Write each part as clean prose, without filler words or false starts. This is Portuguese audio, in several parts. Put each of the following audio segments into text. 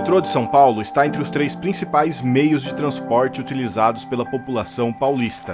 metrô de São Paulo está entre os 3 principais meios de transporte utilizados pela população paulista.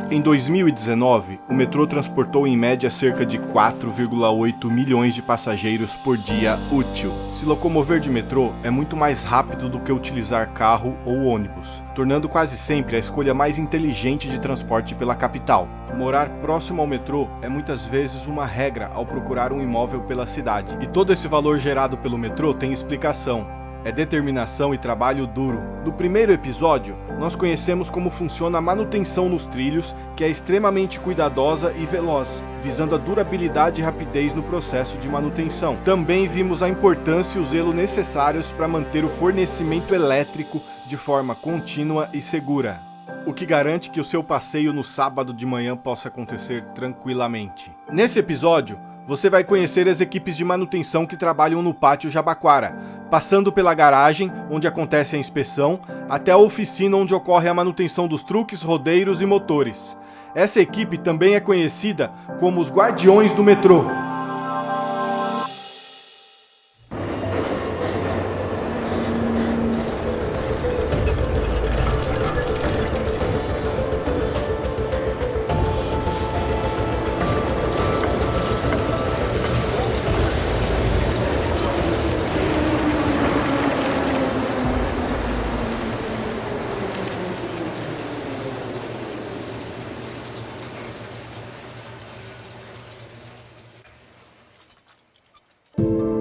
Em 2019, o metrô transportou em média cerca de 4,8 milhões de passageiros por dia útil. Se locomover de metrô é muito mais rápido do que utilizar carro ou ônibus, tornando quase sempre a escolha mais inteligente de transporte pela capital. Morar próximo ao metrô é muitas vezes uma regra ao procurar um imóvel pela cidade. E todo esse valor gerado pelo metrô tem explicação. É determinação e trabalho duro. No primeiro episódio, nós conhecemos como funciona a manutenção nos trilhos, que é extremamente cuidadosa e veloz, visando a durabilidade e rapidez no processo de manutenção. Também vimos a importância e o zelo necessários para manter o fornecimento elétrico de forma contínua e segura, o que garante que o seu passeio no sábado de manhã possa acontecer tranquilamente. Nesse episódio, você vai conhecer as equipes de manutenção que trabalham no Pátio Jabaquara, passando pela garagem, onde acontece a inspeção, até a oficina onde ocorre a manutenção dos truques, rodeiros e motores. Essa equipe também é conhecida como os Guardiões do Metrô.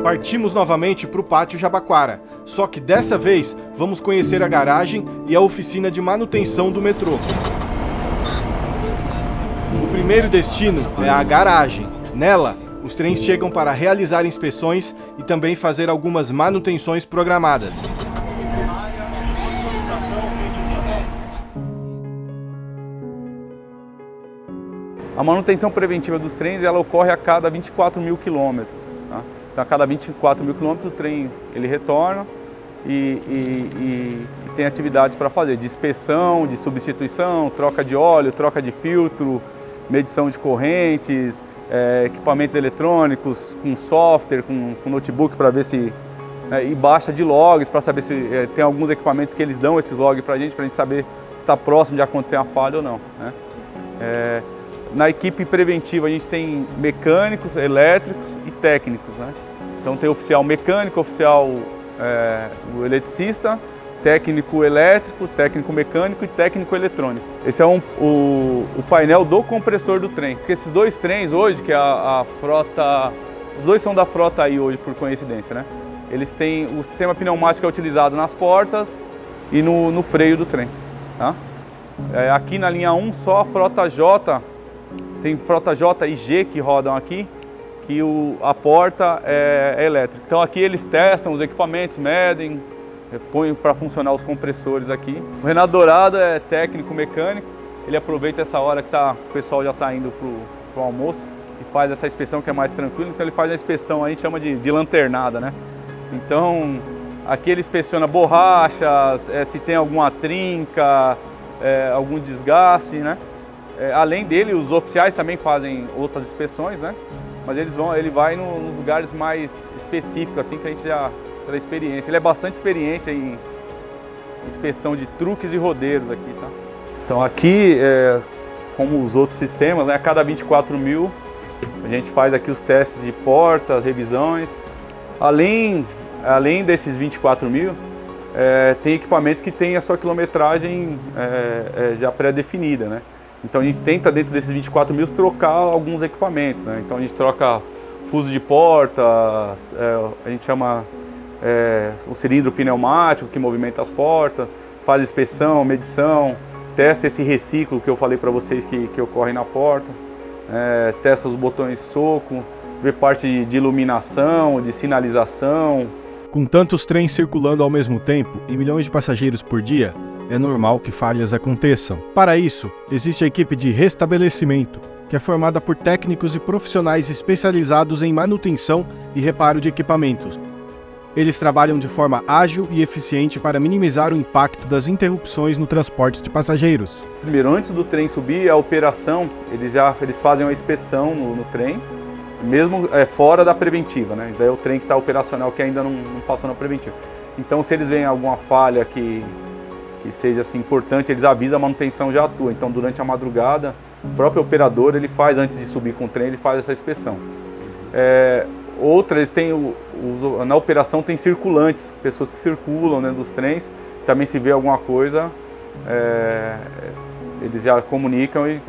Partimos novamente para o Pátio Jabaquara, só que dessa vez vamos conhecer a garagem e a oficina de manutenção do metrô. O primeiro destino é a garagem. Nela, os trens chegam para realizar inspeções e também fazer algumas manutenções programadas. A manutenção preventiva dos trens ela ocorre a cada 24 mil quilômetros. Tá? Então, a cada 24 mil quilômetros o trem ele retorna e tem atividades para fazer, de inspeção, de substituição, troca de óleo, troca de filtro, medição de correntes, equipamentos eletrônicos, com software, com notebook para ver se... e baixa de logs para saber se tem alguns equipamentos que eles dão esses logs para a gente saber se está próximo de acontecer uma falha ou não. Né? Na equipe preventiva a gente tem mecânicos, elétricos e técnicos. Né? Então tem oficial mecânico, oficial o eletricista, técnico elétrico, técnico mecânico e técnico eletrônico. Esse é o painel do compressor do trem. Porque esses 2 trens hoje, que é a frota, os 2 são da frota aí hoje por coincidência, né? Eles têm o sistema pneumático é utilizado nas portas e no freio do trem. Tá? Aqui na linha 1 só a frota J, tem frota J e G que rodam aqui, que a porta é elétrica. Então aqui eles testam os equipamentos, medem, põem para funcionar os compressores aqui. O Renato Dourado é técnico mecânico, ele aproveita essa hora que o pessoal já está indo para o almoço e faz essa inspeção que é mais tranquila, então ele faz a inspeção aí, chama de lanternada, né? Então aqui ele inspeciona borrachas, se tem alguma trinca, algum desgaste, né? Além dele, os oficiais também fazem outras inspeções, né? Mas ele vai nos lugares mais específicos, assim, que a gente já, pela experiência. Ele é bastante experiente em inspeção de truques e rodeiros aqui, tá? Então aqui, como os outros sistemas, né, a cada 24 mil, a gente faz aqui os testes de portas, revisões. Além desses 24 mil, tem equipamentos que têm a sua quilometragem já pré-definida, né? Então a gente tenta, dentro desses 24 mil, trocar alguns equipamentos, né? Então a gente troca fuso de portas, a gente chama o cilindro pneumático que movimenta as portas, faz inspeção, medição, testa esse reciclo que eu falei para vocês que ocorre na porta, testa os botões de soco, vê parte de iluminação, de sinalização. Com tantos trens circulando ao mesmo tempo e milhões de passageiros por dia, é normal que falhas aconteçam. Para isso, existe a equipe de restabelecimento, que é formada por técnicos e profissionais especializados em manutenção e reparo de equipamentos. Eles trabalham de forma ágil e eficiente para minimizar o impacto das interrupções no transporte de passageiros. Primeiro, antes do trem subir, a operação, eles fazem uma inspeção no trem, mesmo fora da preventiva, né? Daí é o trem que está operacional que ainda não passou na preventiva. Então, se eles veem alguma falha que seja assim, importante, eles avisam, a manutenção já atua. Então, durante a madrugada, o próprio operador, ele faz, antes de subir com o trem, ele faz essa inspeção. Outras, na operação tem circulantes, pessoas que circulam dentro dos trens, também se vê alguma coisa, eles já comunicam e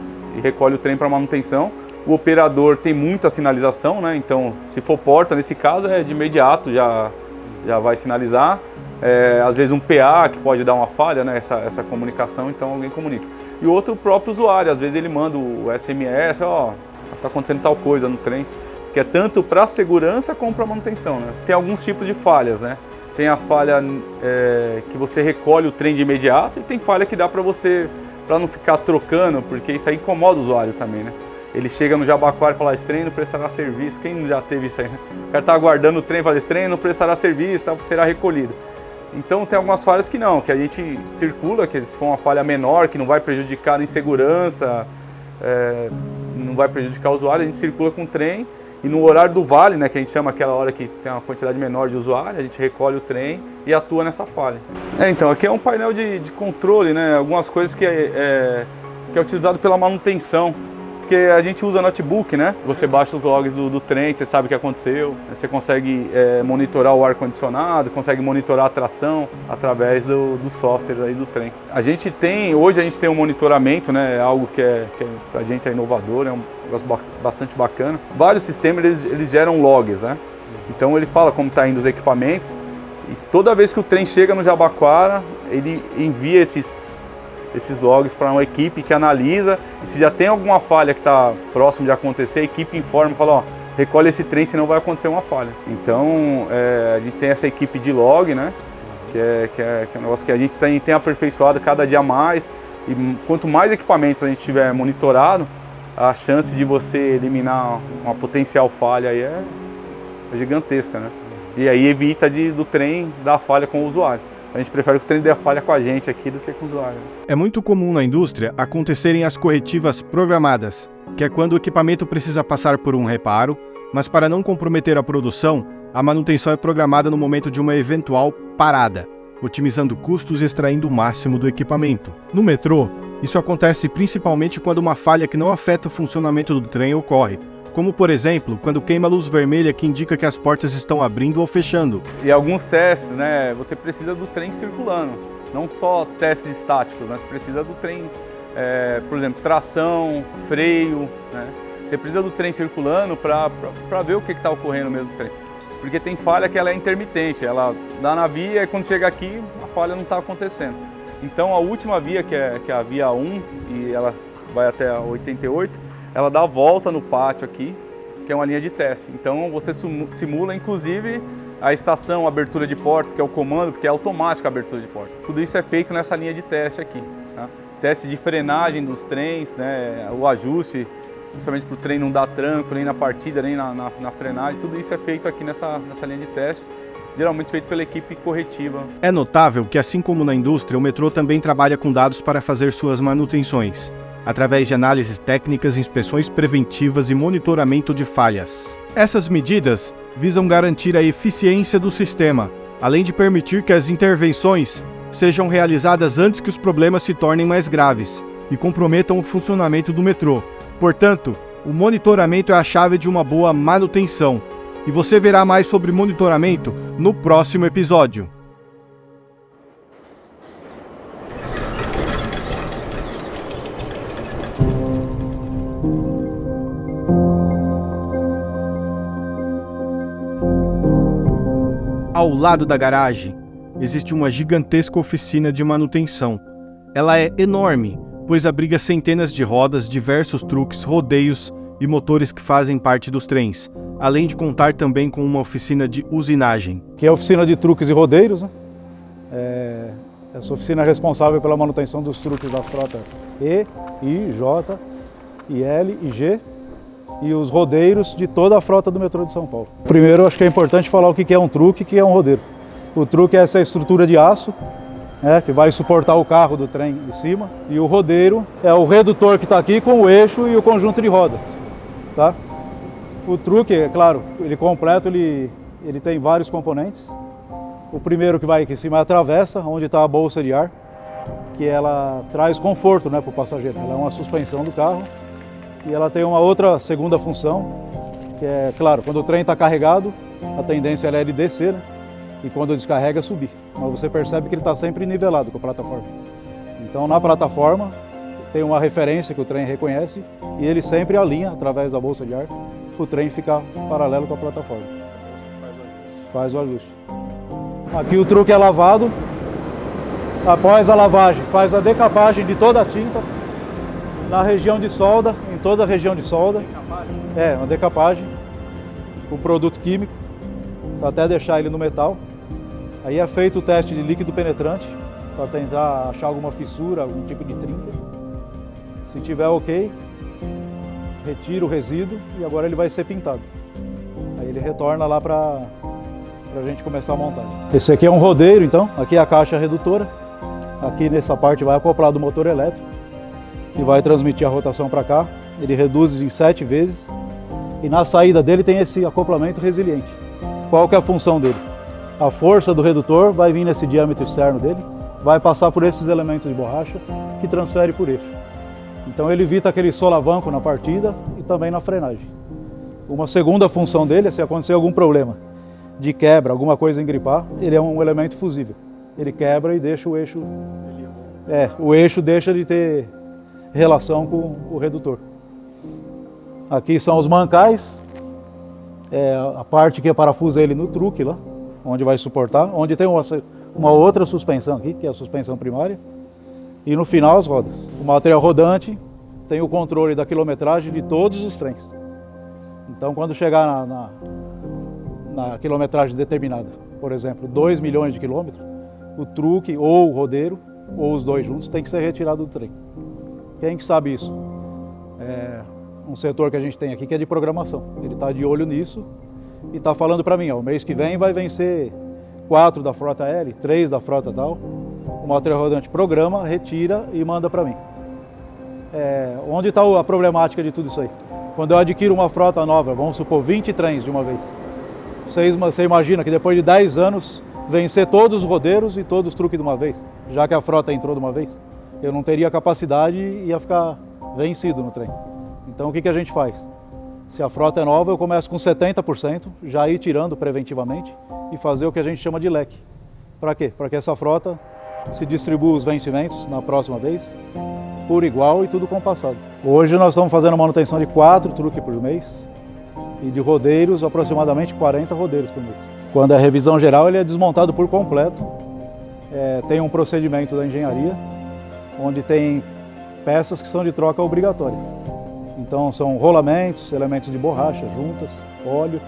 recolhem o trem para manutenção. O operador tem muita sinalização, né? Então, se for porta, nesse caso, de imediato já vai sinalizar. Às vezes um PA que pode dar uma falha, né? Essa comunicação, então alguém comunica. E outro, o próprio usuário, às vezes ele manda o SMS, está acontecendo tal coisa no trem, que é tanto para a segurança como para a manutenção, né? Tem alguns tipos de falhas, né? Tem a falha que você recolhe o trem de imediato e tem falha que dá para você, para não ficar trocando, porque isso aí incomoda o usuário também, né? Ele chega no Jabaquara e fala, esse trem não prestará serviço. Quem já teve isso aí, né? O cara está aguardando o trem e fala, esse trem não prestará serviço, será recolhido. Então tem algumas falhas que não, que a gente circula, que se for uma falha menor, que não vai prejudicar em segurança, não vai prejudicar o usuário, a gente circula com o trem. E no horário do vale, né, que a gente chama aquela hora que tem uma quantidade menor de usuários, a gente recolhe o trem e atua nessa falha. Então, aqui é um painel de controle, né, algumas coisas que é utilizado pela manutenção. Porque a gente usa notebook, né? Você baixa os logs do trem, você sabe o que aconteceu, você consegue monitorar o ar-condicionado, consegue monitorar a tração através do software aí do trem. Hoje a gente tem um monitoramento, né? Algo que pra gente é inovador, é um negócio bastante bacana. Vários sistemas eles geram logs, né? Então ele fala como está indo os equipamentos e toda vez que o trem chega no Jabaquara, ele envia esses logs para uma equipe que analisa, e se já tem alguma falha que está próximo de acontecer, a equipe informa, fala, recolhe esse trem, senão vai acontecer uma falha. Então, a gente tem essa equipe de log, né, que é um negócio que a gente tem aperfeiçoado cada dia mais, e quanto mais equipamentos a gente tiver monitorado, a chance de você eliminar uma potencial falha aí é gigantesca, né? E aí evita do trem dar falha com o usuário. A gente prefere que o trem dê a falha com a gente aqui do que com o usuário. É muito comum na indústria acontecerem as corretivas programadas, que é quando o equipamento precisa passar por um reparo, mas para não comprometer a produção, a manutenção é programada no momento de uma eventual parada, otimizando custos e extraindo o máximo do equipamento. No metrô, isso acontece principalmente quando uma falha que não afeta o funcionamento do trem ocorre, como por exemplo, quando queima a luz vermelha que indica que as portas estão abrindo ou fechando. E alguns testes, né, você precisa do trem circulando, não só testes estáticos, né, você precisa do trem, por exemplo, tração, freio, né, você precisa do trem circulando para ver o que está ocorrendo mesmo no trem. Porque tem falha que ela é intermitente, ela dá na via e quando chega aqui a falha não está acontecendo. Então a última via, que é a via 1, e ela vai até a 88, ela dá a volta no pátio aqui, que é uma linha de teste. Então você simula inclusive a estação, a abertura de portas, que é o comando, porque é automática a abertura de porta. Tudo isso é feito nessa linha de teste aqui. Tá? Teste de frenagem dos trens, né? O ajuste, justamente para o trem não dar tranco, nem na partida, nem na frenagem. Tudo isso é feito aqui nessa linha de teste, geralmente feito pela equipe corretiva. É notável que, assim como na indústria, o metrô também trabalha com dados para fazer suas manutenções, através de análises técnicas, inspeções preventivas e monitoramento de falhas. Essas medidas visam garantir a eficiência do sistema, além de permitir que as intervenções sejam realizadas antes que os problemas se tornem mais graves e comprometam o funcionamento do metrô. Portanto, o monitoramento é a chave de uma boa manutenção. E você verá mais sobre monitoramento no próximo episódio. Ao lado da garagem, existe uma gigantesca oficina de manutenção. Ela é enorme, pois abriga centenas de rodas, diversos truques, rodeios e motores que fazem parte dos trens, além de contar também com uma oficina de usinagem. Que é a oficina de truques e rodeios, né? Essa oficina é responsável pela manutenção dos truques da frota E, I, J, I, L e G, e os rodeiros de toda a frota do metrô de São Paulo. Primeiro, acho que é importante falar o que é um truque e o que é um rodeiro. O truque é essa estrutura de aço, que vai suportar o carro do trem em cima, e o rodeiro é o redutor que está aqui com o eixo e o conjunto de rodas. Tá? O truque, é claro, ele completo, ele tem vários componentes. O primeiro que vai aqui em cima é a travessa, onde está a bolsa de ar, que ela traz conforto, né, para o passageiro. Ela é uma suspensão do carro e ela tem uma outra segunda função, que é, claro, quando o trem está carregado, a tendência é ele descer, né, e quando descarrega, subir. Mas você percebe que ele está sempre nivelado com a plataforma. Então, na plataforma, tem uma referência que o trem reconhece e ele sempre alinha, através da bolsa de ar, para o trem ficar paralelo com a plataforma. Faz o ajuste. Aqui o truque é lavado. Após a lavagem, faz a decapagem de toda a tinta na região de solda, em toda a região de solda. Decapagem? É, uma decapagem com produto químico, até deixar ele no metal. Aí é feito o teste de líquido penetrante, para tentar achar alguma fissura, algum tipo de trinca. Se tiver ok, retira o resíduo e agora ele vai ser pintado. Aí ele retorna lá para a gente começar a montagem. Esse aqui é um rodeiro, então. Aqui é a caixa redutora. Aqui nessa parte vai acoplado o motor elétrico, que vai transmitir a rotação para cá. Ele reduz em 7 vezes. E na saída dele tem esse acoplamento resiliente. Qual que é a função dele? A força do redutor vai vir nesse diâmetro externo dele, vai passar por esses elementos de borracha que transfere por eixo. Então ele evita aquele solavanco na partida e também na frenagem. Uma segunda função dele é se acontecer algum problema de quebra, alguma coisa engripar, ele é um elemento fusível. Ele quebra e deixa o eixo... o eixo deixa de ter relação com o redutor. Aqui são os mancais, a parte que parafusa ele no truque lá, onde vai suportar, onde tem uma outra suspensão aqui, que é a suspensão primária, e no final as rodas. O material rodante tem o controle da quilometragem de todos os trens. Então quando chegar na quilometragem determinada, por exemplo, 2 milhões de quilômetros, o truque ou o rodeiro, ou os dois juntos, tem que ser retirado do trem. Quem que sabe isso? É um setor que a gente tem aqui que é de programação. Ele está de olho nisso e está falando para mim, ó, o mês que vem vai vencer 4 da frota L, 3 da frota tal. O material rodante programa, retira e manda para mim. Onde está a problemática de tudo isso aí? Quando eu adquiro uma frota nova, vamos supor 20 trens de uma vez. Você imagina que depois de 10 anos vencer todos os rodeiros e todos os truques de uma vez, já que a frota entrou de uma vez? Eu não teria capacidade e ia ficar vencido no trem. Então o que a gente faz? Se a frota é nova, eu começo com 70%, já ir tirando preventivamente e fazer o que a gente chama de leque. Para quê? Para que essa frota se distribua os vencimentos na próxima vez, por igual e tudo compassado. Hoje nós estamos fazendo manutenção de 4 truques por mês e de rodeiros, aproximadamente 40 rodeiros por mês. Quando é revisão geral, ele é desmontado por completo. Tem um procedimento da engenharia, onde tem peças que são de troca obrigatória. Então são rolamentos, elementos de borracha, juntas, óleo.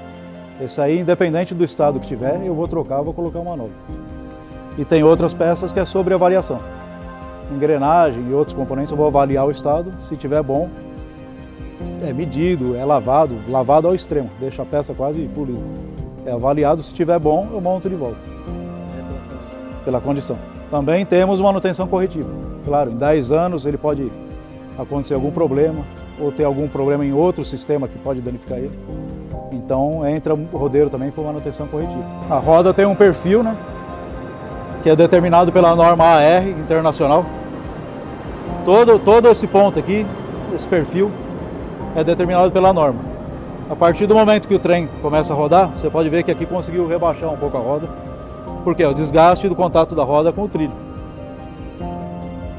Esse aí, independente do estado que tiver, eu vou trocar, vou colocar uma nova. E tem outras peças que é sobre avaliação. Engrenagem e outros componentes, eu vou avaliar o estado. Se tiver bom, é medido, é lavado ao extremo, deixa a peça quase polida. É avaliado, se tiver bom, eu monto de volta. Pela condição. Também temos manutenção corretiva. Claro, em 10 anos ele pode acontecer algum problema, ou ter algum problema em outro sistema que pode danificar ele. Então entra o rodeiro também por manutenção corretiva. A roda tem um perfil, né, que é determinado pela norma AR internacional. Todo esse ponto aqui, esse perfil, é determinado pela norma. A partir do momento que o trem começa a rodar, você pode ver que aqui conseguiu rebaixar um pouco a roda, porque é o desgaste do contato da roda com o trilho.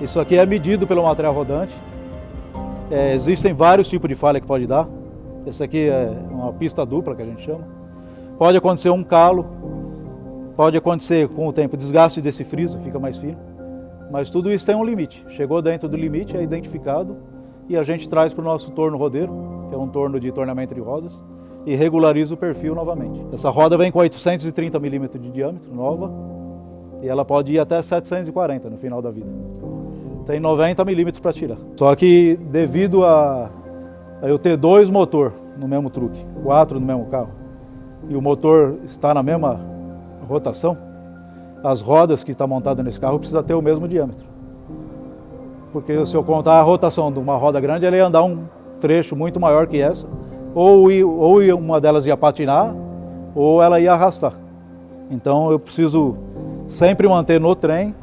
Isso aqui é medido pelo material rodante. Existem vários tipos de falha que pode dar. Esse aqui é uma pista dupla, que a gente chama. Pode acontecer um calo, pode acontecer com o tempo desgaste desse friso, fica mais fino. Mas tudo isso tem um limite. Chegou dentro do limite, é identificado e a gente traz para o nosso torno rodeiro, que é um torno de torneamento de rodas, e regulariza o perfil novamente. Essa roda vem com 830 milímetros de diâmetro, nova, e ela pode ir até 740 no final da vida. Tem 90 milímetros para tirar. Só que devido a eu ter 2 motores no mesmo truque, 4 no mesmo carro, e o motor está na mesma rotação, as rodas que estão montadas nesse carro precisam ter o mesmo diâmetro. Porque se eu contar a rotação de uma roda grande, ela ia andar um trecho muito maior que essa, ou uma delas ia patinar, ou ela ia arrastar. Então eu preciso sempre manter no trem,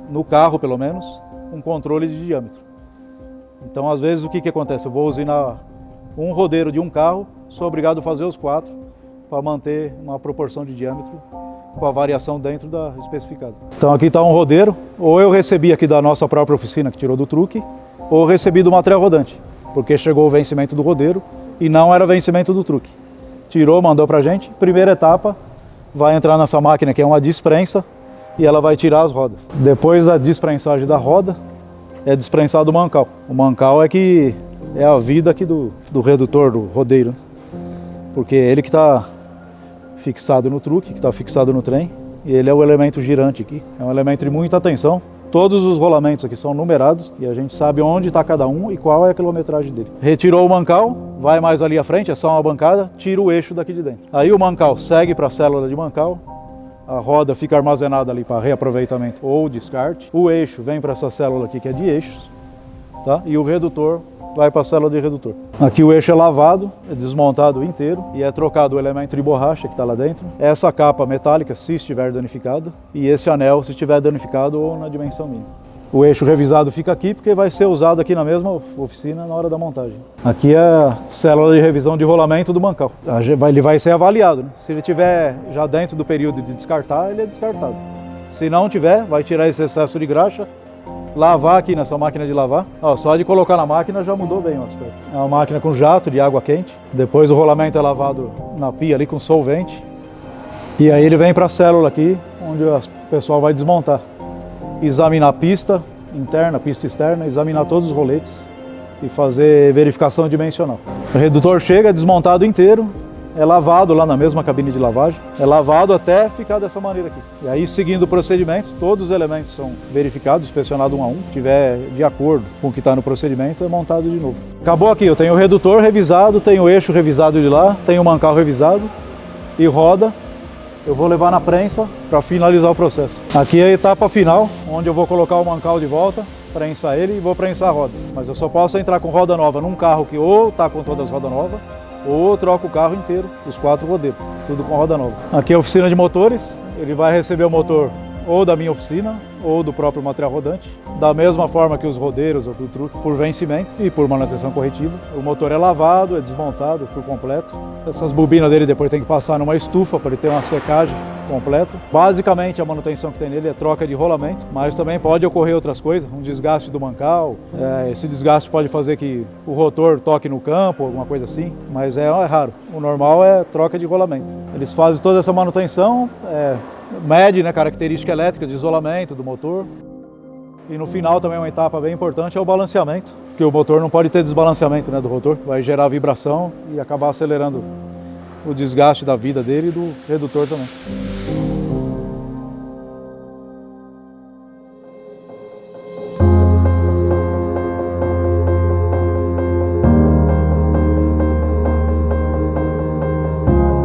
no carro pelo menos, um controle de diâmetro. Então às vezes o que acontece? Eu vou usinar um rodeiro de um carro, sou obrigado a fazer os 4 para manter uma proporção de diâmetro com a variação dentro da especificada. Então aqui está um rodeiro, ou eu recebi aqui da nossa própria oficina que tirou do truque, ou recebi do material rodante, porque chegou o vencimento do rodeiro e não era vencimento do truque. Tirou, mandou para a gente, primeira etapa, vai entrar nessa máquina que é uma desprensa e ela vai tirar as rodas. Depois da desprensagem da roda, é desprensado o mancal. O mancal é que é a vida aqui do redutor, do rodeiro, porque é ele que está fixado no truque, que está fixado no trem, e ele é o elemento girante aqui. É um elemento de muita atenção. Todos os rolamentos aqui são numerados e a gente sabe onde está cada um e qual é a quilometragem dele. Retirou o mancal, vai mais ali à frente, é só uma bancada, tira o eixo daqui de dentro. Aí o mancal segue para a célula de mancal, a roda fica armazenada ali para reaproveitamento ou descarte. O eixo vem para essa célula aqui que é de eixos, tá? E o redutor vai para a célula de redutor. Aqui o eixo é lavado, é desmontado inteiro e é trocado o elemento de borracha que está lá dentro. Essa capa metálica, se estiver danificada, e esse anel, se estiver danificado ou na dimensão mínima. O eixo revisado fica aqui porque vai ser usado aqui na mesma oficina na hora da montagem. Aqui é a célula de revisão de rolamento do mancal. Ele vai ser avaliado, né? Se ele estiver já dentro do período de descartar, ele é descartado. Se não tiver, vai tirar esse excesso de graxa, lavar aqui nessa máquina de lavar. Ó, só de colocar na máquina já mudou bem o aspecto. É uma máquina com jato de água quente. Depois o rolamento é lavado na pia ali com solvente. E aí ele vem para a célula aqui, onde o pessoal vai desmontar. Examinar a pista interna, pista externa, examinar todos os roletes e fazer verificação dimensional. O redutor chega, é desmontado inteiro, é lavado lá na mesma cabine de lavagem, é lavado até ficar dessa maneira aqui. E aí, seguindo o procedimento, todos os elementos são verificados, inspecionados um a um. Se estiver de acordo com o que está no procedimento, é montado de novo. Acabou aqui, eu tenho o redutor revisado, tenho o eixo revisado de lá, tenho o mancal revisado e roda. Eu vou levar na prensa para finalizar o processo. Aqui é a etapa final, onde eu vou colocar o mancal de volta, prensar ele e vou prensar a roda. Mas eu só posso entrar com roda nova num carro que ou está com todas as rodas novas, ou troco o carro inteiro, os 4 rodeiros, tudo com roda nova. Aqui é a oficina de motores, ele vai receber o motor ou da minha oficina, ou do próprio material rodante, da mesma forma que os rodeiros ou do truque, por vencimento e por manutenção corretiva. O motor é lavado, é desmontado por completo. Essas bobinas dele depois tem que passar numa estufa para ele ter uma secagem completa. Basicamente a manutenção que tem nele é troca de rolamento, mas também pode ocorrer outras coisas, um desgaste do mancal. Esse desgaste pode fazer que o rotor toque no campo, alguma coisa assim, mas é raro. O normal é troca de rolamento. Eles fazem toda essa manutenção, mede, né, característica elétrica de isolamento do motor. E no final também uma etapa bem importante é o balanceamento, porque o motor não pode ter desbalanceamento, né, do rotor, vai gerar vibração e acabar acelerando o desgaste da vida dele e do redutor também.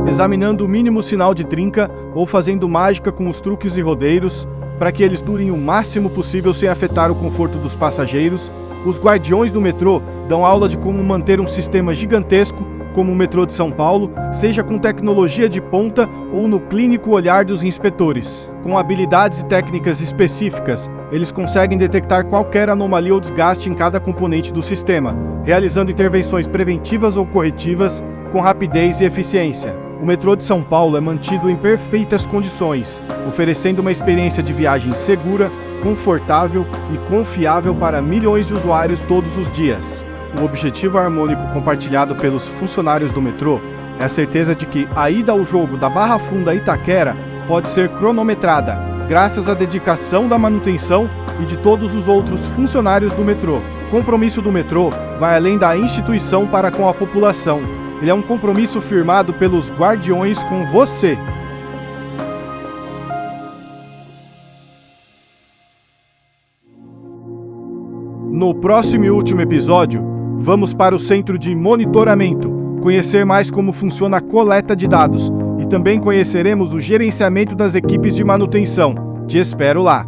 Examinando o mínimo sinal de trinca ou fazendo mágica com os truques e rodeiros para que eles durem o máximo possível sem afetar o conforto dos passageiros, os guardiões do metrô dão aula de como manter um sistema gigantesco como o metrô de São Paulo, seja com tecnologia de ponta ou no clínico olhar dos inspetores. Com habilidades e técnicas específicas, eles conseguem detectar qualquer anomalia ou desgaste em cada componente do sistema, realizando intervenções preventivas ou corretivas com rapidez e eficiência. O metrô de São Paulo é mantido em perfeitas condições, oferecendo uma experiência de viagem segura, confortável e confiável para milhões de usuários todos os dias. O objetivo harmônico compartilhado pelos funcionários do metrô é a certeza de que a ida ao jogo da Barra Funda a Itaquera pode ser cronometrada, graças à dedicação da manutenção e de todos os outros funcionários do metrô. O compromisso do metrô vai além da instituição para com a população. Ele é um compromisso firmado pelos guardiões com você. No próximo e último episódio, vamos para o centro de monitoramento, conhecer mais como funciona a coleta de dados e também conheceremos o gerenciamento das equipes de manutenção. Te espero lá!